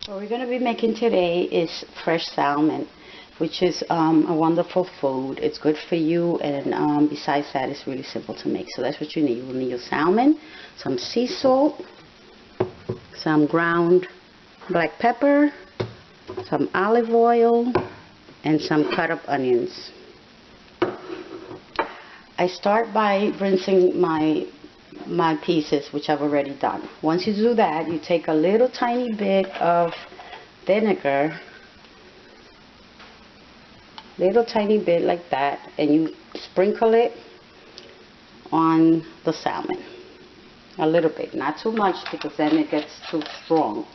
What we're going to be making today is fresh salmon, which is a wonderful food. It's good for you, and besides that, it's really simple to make. So that's what you need. You will need your salmon, some sea salt, some ground black pepper, some olive oil, and some cut up onions. I start by rinsing my pieces, which I've already done. Once you do that, you take a little tiny bit of vinegar, little tiny bit like that, and you sprinkle it on the salmon. A little bit, not too much, because then it gets too strong.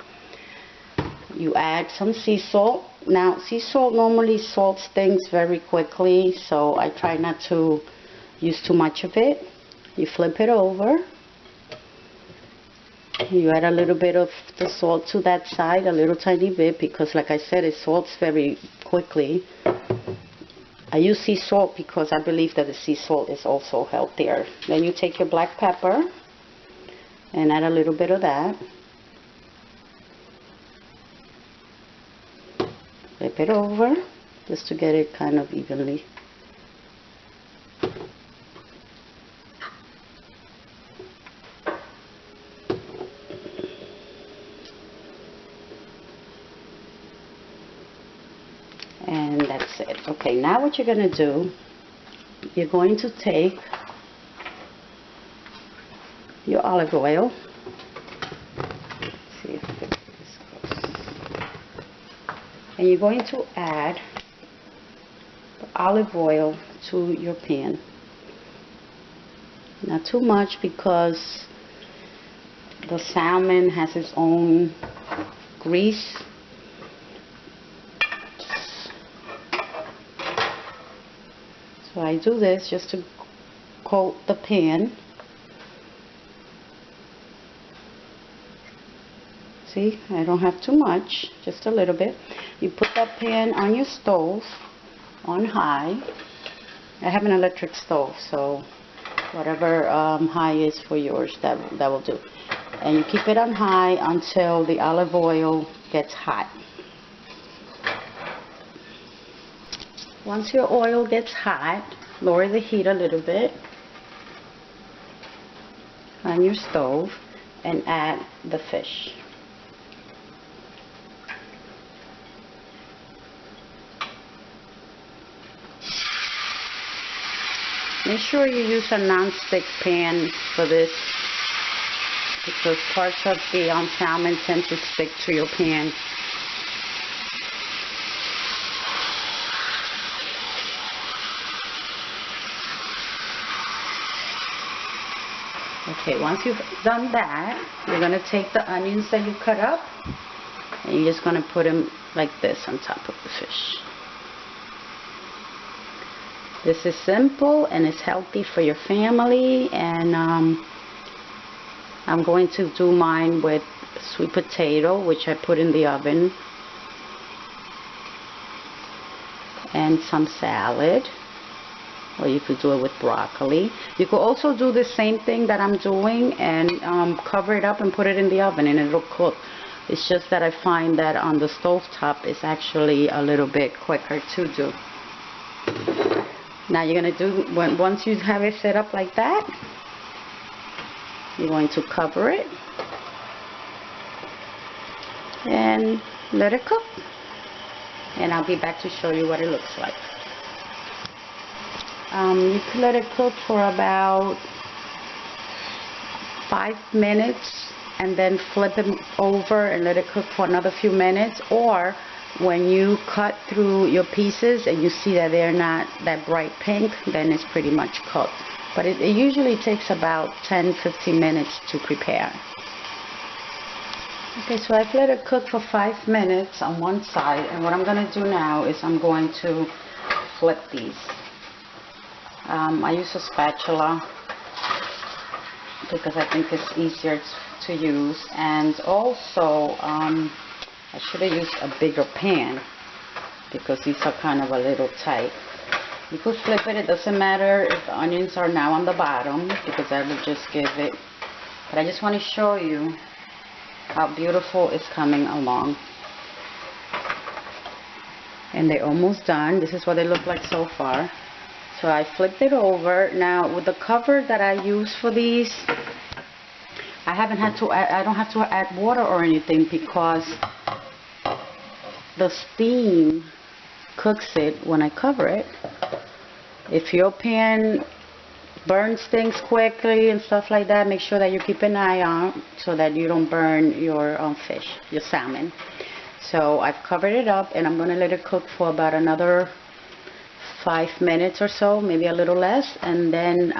You add some sea salt. Now, sea salt normally salts things very quickly, so I try not to use too much of it. You flip it over. You add a little bit of the salt to that side, a little tiny bit, because like I said, it salts very quickly. I use sea salt because I believe that the sea salt is also healthier. Then you take your black pepper and add a little bit of that. Flip it over just to get it kind of evenly. And that's it. Okay, now what you're going to do, you're going to take your olive oil. Let's see if this goes. And you're going to add the olive oil to your pan. Not too much, because the salmon has its own grease. So I do this just to coat the pan. See, I don't have too much, just a little bit. You put that pan on your stove on high. I have an electric stove, so whatever high is for yours, that will do. And you keep it on high until the olive oil gets hot. Once your oil gets hot, lower the heat a little bit on your stove and add the fish. Make sure you use a non-stick pan for this, because parts of the salmon tend to stick to your pan. Okay, once you've done that, you're going to take the onions that you cut up, and you're just going to put them like this on top of the fish. This is simple and it's healthy for your family, and I'm going to do mine with sweet potato, which I put in the oven, and some salad. Or you could do it with broccoli. You could also do the same thing that I'm doing and cover it up and put it in the oven, and it'll cook. It's just that I find that on the stove top is actually a little bit quicker to do. Now you're going to do, once you have it set up like that, you're going to cover it and let it cook. And I'll be back to show you what it looks like. You can let it cook for about 5 minutes and then flip it over and let it cook for another few minutes. Or when you cut through your pieces and you see that they're not that bright pink, then it's pretty much cooked. But it usually takes about 10-15 minutes to prepare. Okay, so I've let it cook for 5 minutes on one side, and what I'm going to do now is I'm going to flip these. I use a spatula because I think it's easier to use, and also I should have used a bigger pan because these are kind of a little tight. You could flip it, it doesn't matter if the onions are now on the bottom, because that will just give it, but I just want to show you how beautiful it's coming along. and they're almost done. This is what they look like so far. So I flipped it over. Now with the cover that I use for these, I don't have to add water or anything, because the steam cooks it when I cover it. If your pan burns things quickly and stuff like that, make sure that you keep an eye on so that you don't burn your fish, your salmon. So I've covered it up, and I'm going to let it cook for about another 5 minutes or so, maybe a little less, and then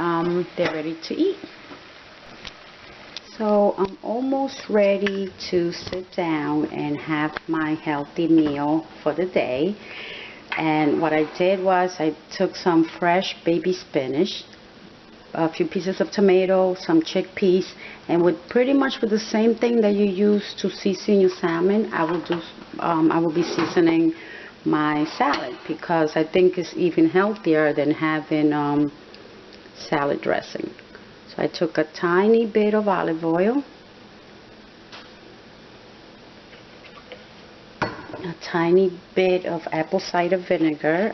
they're ready to eat. So I'm almost ready to sit down and have my healthy meal for the day. And what I did was I took some fresh baby spinach, a few pieces of tomato, some chickpeas, and with pretty much with the same thing that you use to season your salmon, I will be seasoning my salad, because I think it's even healthier than having salad dressing. So I took a tiny bit of olive oil, a tiny bit of apple cider vinegar.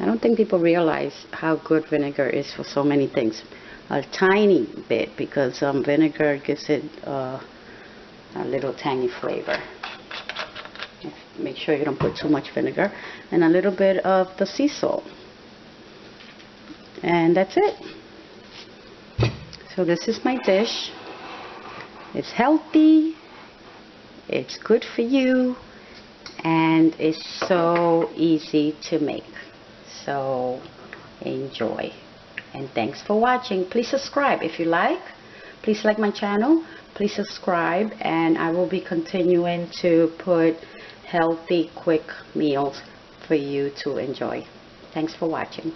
I don't think people realize how good vinegar is for so many things. A tiny bit, because vinegar gives it a little tangy flavor. Make sure you don't put too much vinegar. And a little bit of the sea salt. And that's it. So this is my dish. It's healthy, it's good for you, and it's so easy to make. So enjoy, and thanks for watching. Please subscribe if you like. Please like my channel. Please subscribe, and I will be continuing to put healthy, quick meals for you to enjoy. Thanks for watching.